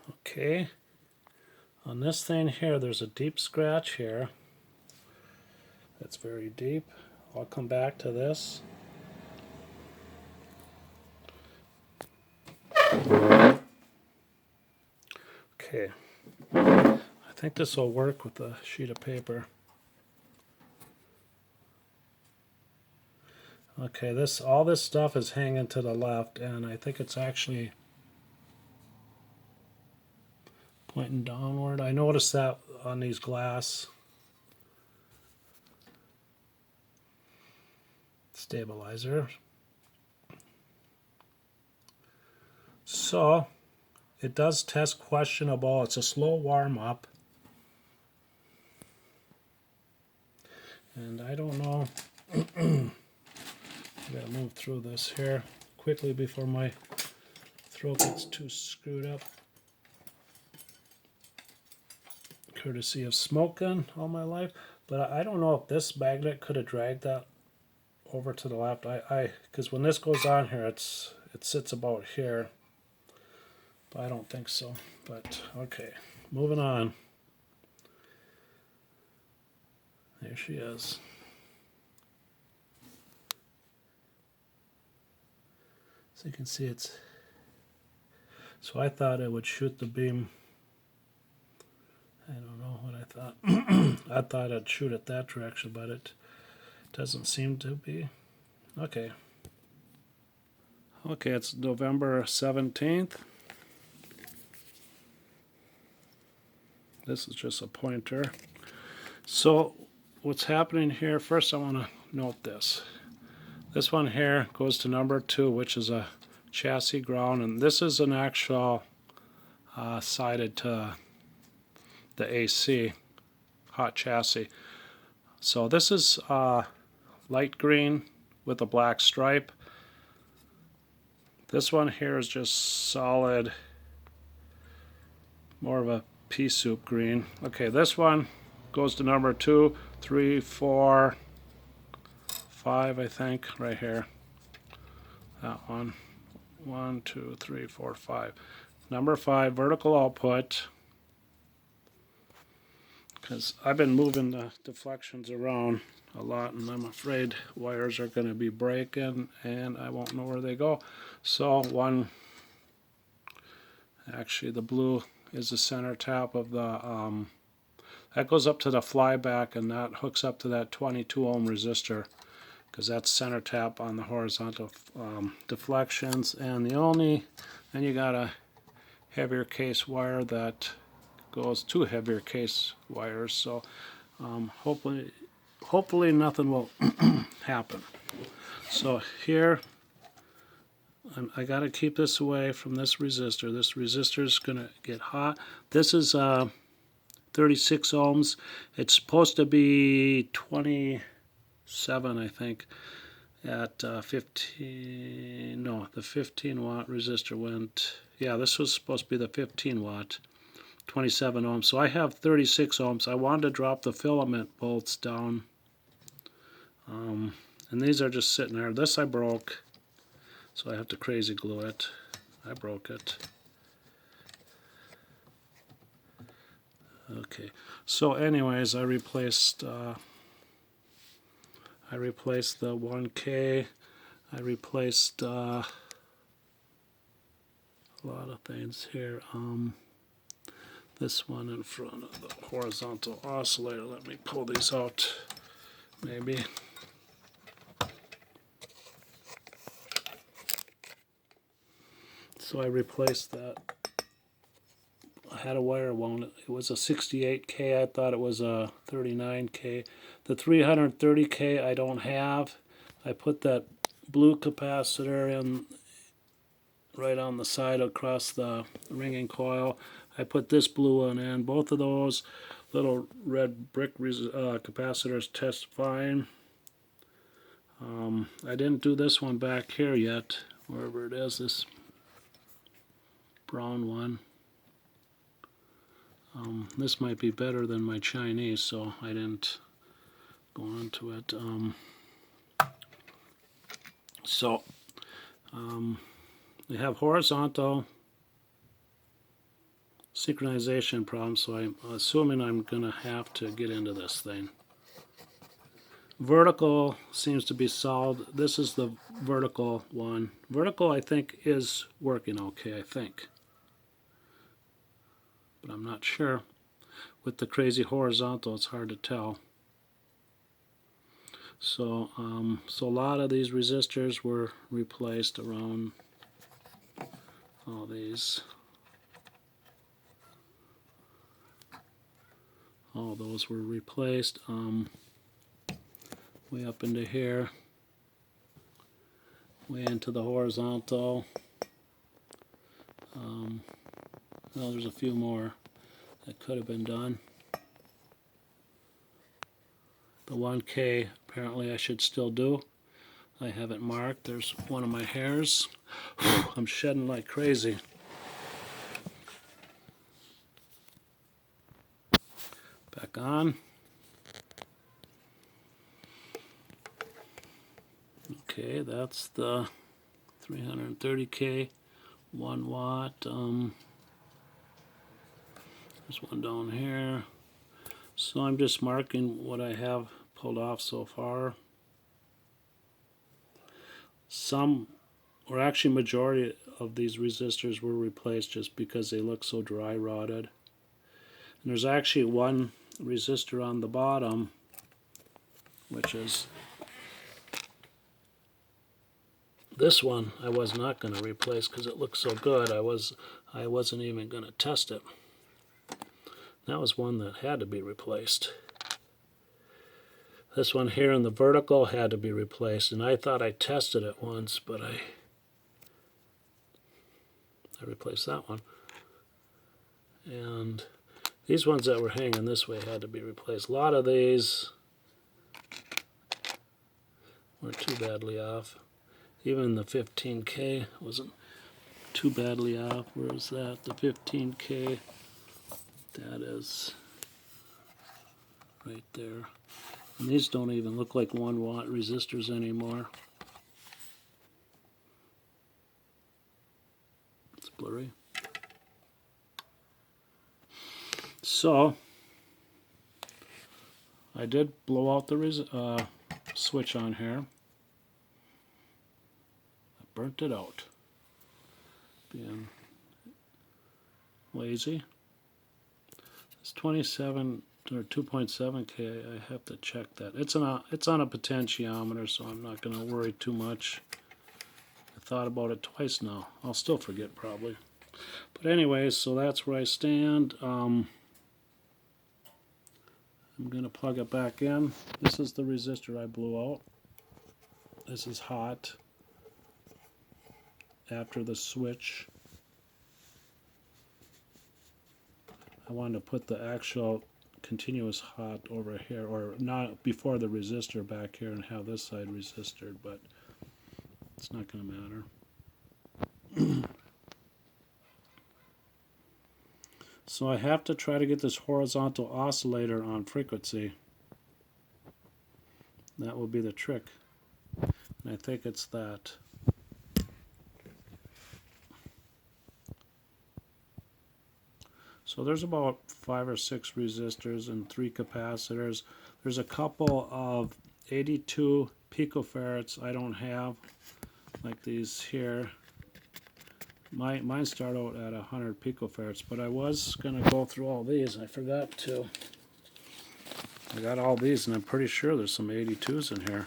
Okay, on this thing here, there's a deep scratch here. That's very deep. I'll come back to this. Okay, I think this will work with a sheet of paper. Okay, all this stuff is hanging to the left, and I think it's actually pointing downward. I noticed that on these glass stabilizers. So it does test questionable. It's a slow warm up. And I don't know. I gotta move through this here quickly before my throat gets too screwed up. Courtesy of smoking all my life. But I don't know if this magnet could have dragged that over to the left. Because when this goes on here, it sits about here. But I don't think so. But okay, moving on. There she is. So you can see it's. So I thought it would shoot the beam. I don't know what I thought. I thought I'd shoot it that direction, but it doesn't seem to be. Okay. Okay, it's November 17th. This is just a pointer. So what's happening here, first I want to note this. This one here goes to number 2, which is a chassis ground, and this is an actual sided to the AC hot chassis. So this is light green with a black stripe. This one here is just solid, more of a pea soup green. Okay, this one goes to number 2, 3, 4, 5, I think, right here. That one. 1, 2, 3, 4, 5. Number 5, vertical output. Because I've been moving the deflections around a lot, and I'm afraid wires are going to be breaking, and I won't know where they go. So actually the blue is the center tap of the, that goes up to the flyback, and that hooks up to that 22 ohm resistor, because that's center tap on the horizontal deflections. And then you got a heavier case wire that goes to heavier case wires. So hopefully nothing will happen. So here, I got to keep this away from this resistor. This resistor is going to get hot. This is 36 ohms. It's supposed to be 27, I think, at 15. No, the 15 watt resistor went. Yeah, this was supposed to be the 15 watt. 27 ohms. So I have 36 ohms. I wanted to drop the filament bolts down. And these are just sitting there. This I broke, so I have to crazy glue it. I broke it. Okay. So anyways, I replaced the 1K. I replaced a lot of things here. This one in front of the horizontal oscillator. Let me pull these out, maybe. So I replaced that. I had a wire wound. It was a 68K. I thought it was a 39K. The 330K I don't have. I put that blue capacitor in right on the side across the ringing coil. I put this blue one in. Both of those little red brick capacitors test fine. I didn't do this one back here yet, wherever it is, this brown one. This might be better than my Chinese, so I didn't go into it. We have horizontal synchronization problem, so I'm assuming I'm going to have to get into this thing. Vertical seems to be solved. This is the vertical one. Vertical, I think, is working okay, I think. But I'm not sure. With the crazy horizontal, it's hard to tell. So, so a lot of these resistors were replaced around all these. All those were replaced. Way up into here. Way into the horizontal. Well, there's a few more that could have been done. The 1K apparently I should still do. I have it marked. There's one of my hairs. I'm shedding like crazy. Back on. Okay, that's the 330K 1 watt. There's one down here. So I'm just marking what I have pulled off so far. Some, or actually majority of these resistors were replaced just because they look so dry rotted. And there's actually one resistor on the bottom, which is this one. I was not going to replace because it looks so good. I wasn't even going to test it. That was one that had to be replaced. This one here in the vertical had to be replaced, and I thought I tested it once, but I replaced that one. And these ones that were hanging this way had to be replaced. A lot of these weren't too badly off. Even the 15K wasn't too badly off. Where is that? The 15K. That is right there. And these don't even look like 1 watt resistors anymore. It's blurry. So I did blow out the switch on here. I burnt it out. Being lazy. It's 27 or 2.7K. I have to check that. It's on a potentiometer, so I'm not going to worry too much. I thought about it twice now. I'll still forget probably. But anyways, so that's where I stand. I'm going to plug it back in. This is the resistor I blew out. This is hot after the switch. I wanted to put the actual continuous hot over here, or not before the resistor back here, and have this side resisted, but it's not going to matter. So I have to try to get this horizontal oscillator on frequency. That will be the trick. And I think it's that. So there's about 5 or 6 resistors and 3 capacitors. There's a couple of 82 picofarads I don't have, like these here. Mine start out at 100 picofarads, but I was going to go through all these. I forgot to. I got all these, and I'm pretty sure there's some 82s in here.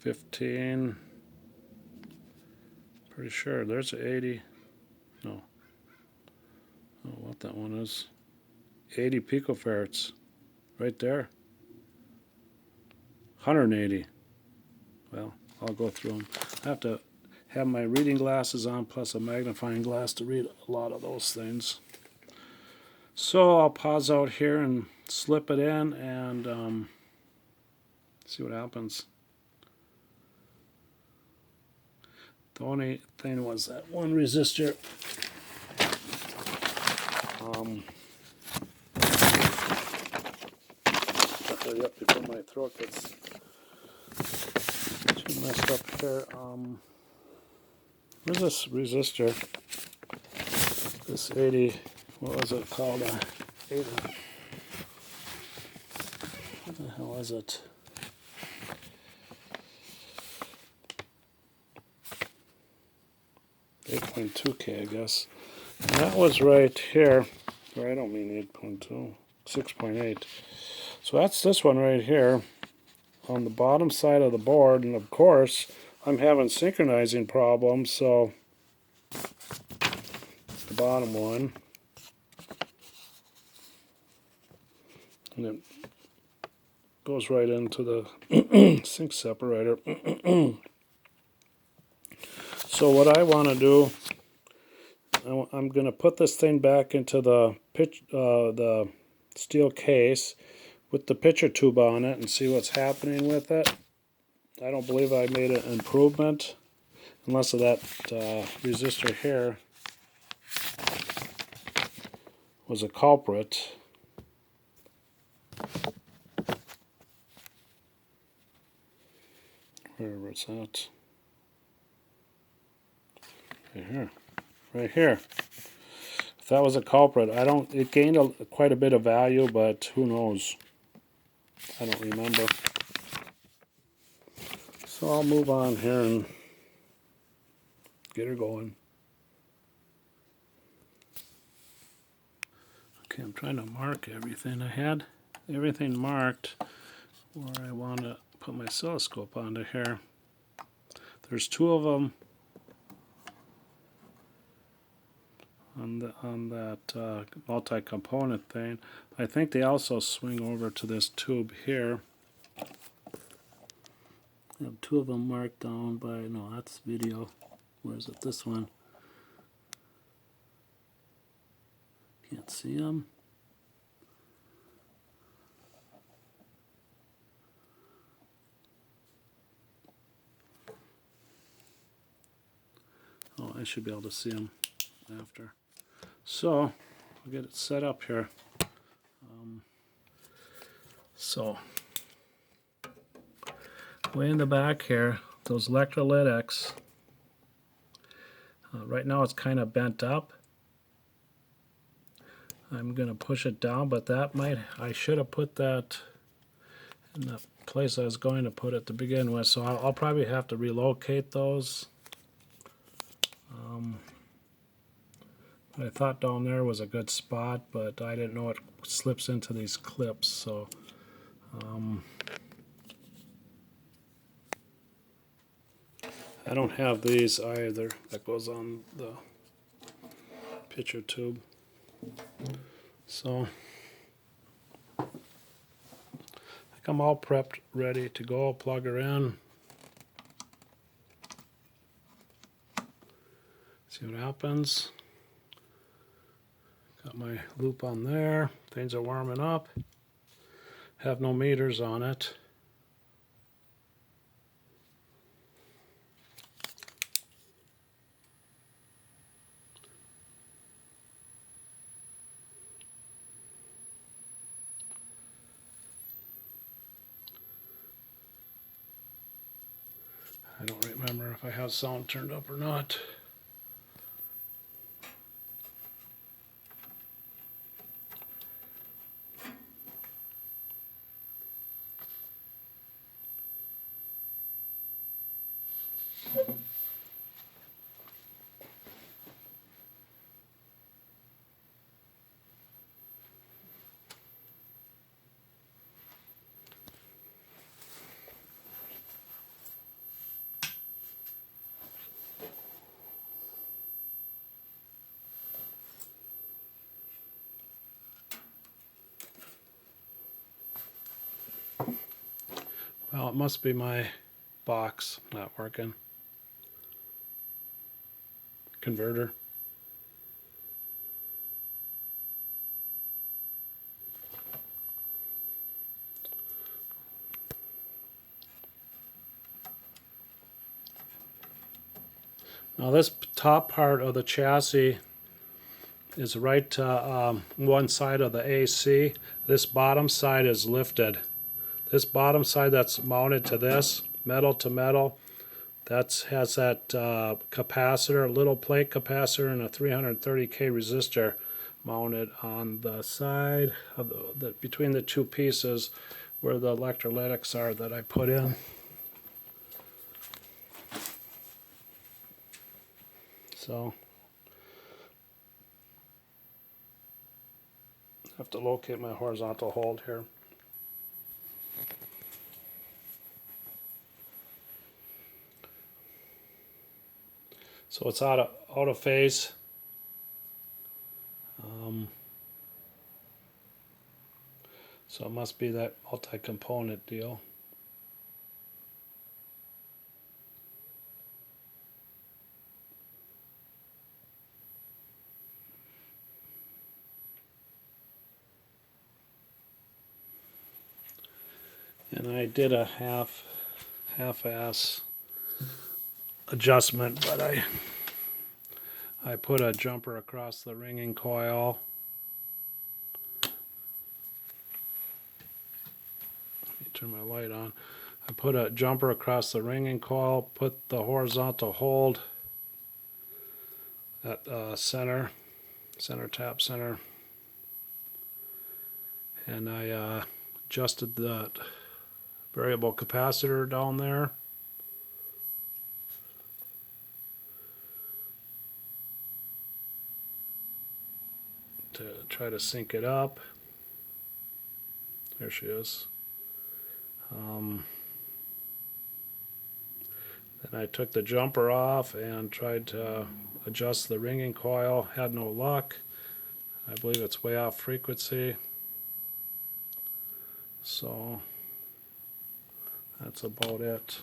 $15. Pretty sure there's an 80. No. Oh, what that one is. 80 picofarads. Right there. 180. Well, I'll go through them. I have to have my reading glasses on plus a magnifying glass to read a lot of those things. So I'll pause out here and slip it in and see what happens. The only thing was that one resistor. Hurry up before my throat gets too messed up here. Where's this resistor? This 80, what was it called? 80. What the hell is it? $8.2K, I guess. And that was right here. Or I don't mean 8.2, 6.8. So that's this one right here on the bottom side of the board, and of course I'm having synchronizing problems, so the bottom one, and it goes right into the sync separator. So what I want to do, I'm going to put this thing back into the steel case with the picture tube on it and see what's happening with it. I don't believe I made an improvement, unless of that resistor here was a culprit. Wherever it's at. Right here. Right here. If that was a culprit, it gained quite a bit of value, but who knows? I don't remember. So I'll move on here and get her going. Okay, I'm trying to mark everything. I had everything marked where I want to put my oscilloscope onto here. There's two of them on that multi-component thing. I think they also swing over to this tube here. I have two of them marked down by, no, that's video. Where is it? This one. Can't see them. Oh, I should be able to see them after. So, I'll get it set up here. So, way in the back here, those electrolytics. Right now it's kind of bent up. I'm going to push it down, but I should have put that in the place I was going to put it to begin with, so I'll probably have to relocate those. I thought down there was a good spot, but I didn't know it slips into these clips, so I don't have these either. That goes on the picture tube. So I think I'm all prepped, ready to go. I'll plug her in. See what happens. Got my loop on there. Things are warming up. Have no meters on it. I don't remember if I have sound turned up or not. Well, it must be my box not working. Converter. Now this top part of the chassis is right one side of the AC. This bottom side is lifted. This bottom side that's mounted to this, metal to metal, That has that capacitor, little plate capacitor, and a 330K resistor mounted on the side of between the two pieces where the electrolytics are that I put in. So I have to locate my horizontal hold here. So it's out of phase. So it must be that multi-component deal. And I did a half-ass adjustment, but I put a jumper across the ringing coil. Let me turn my light on. I put a jumper across the ringing coil, put the horizontal hold at center tap center, and I adjusted that variable capacitor down there. To try to sync it up. There she is. Then I took the jumper off and tried to adjust the ringing coil. Had no luck. I believe it's way off frequency. So that's about it.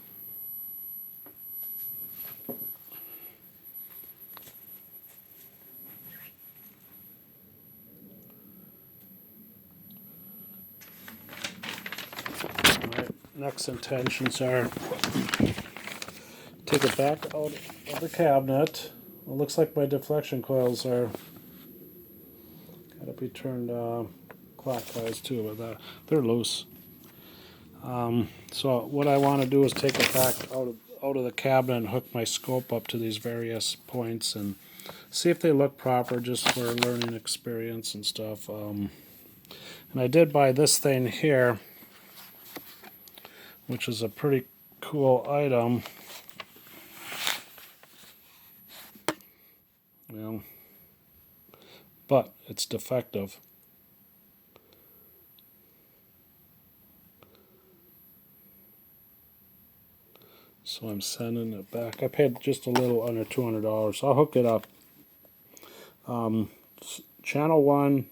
My next intentions are take it back out of the cabinet. It looks like my deflection coils are gotta be turned clockwise too, but they're loose. So what I want to do is take it back out of the cabinet and hook my scope up to these various points and see if they look proper, just for learning experience and stuff. And I did buy this thing here, which is a pretty cool item. Well, but it's defective. So I'm sending it back. I paid just a little under $200. I'll hook it up. Channel 1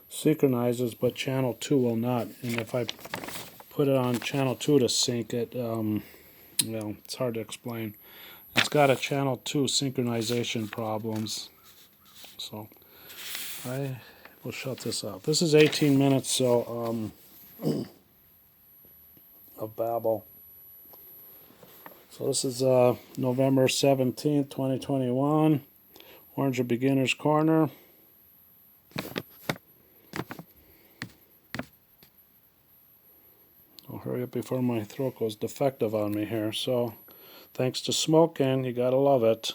synchronizes, but channel 2 will not. And if I put it on channel 2 to sync it, well, it's hard to explain. It's got a channel 2 synchronization problems. So I will shut this off. This is 18 minutes so of babble. So this is November 17th, 2021. Orange Beginner's Corner. I'll hurry up before my throat goes defective on me here. So thanks to smoking, you gotta love it.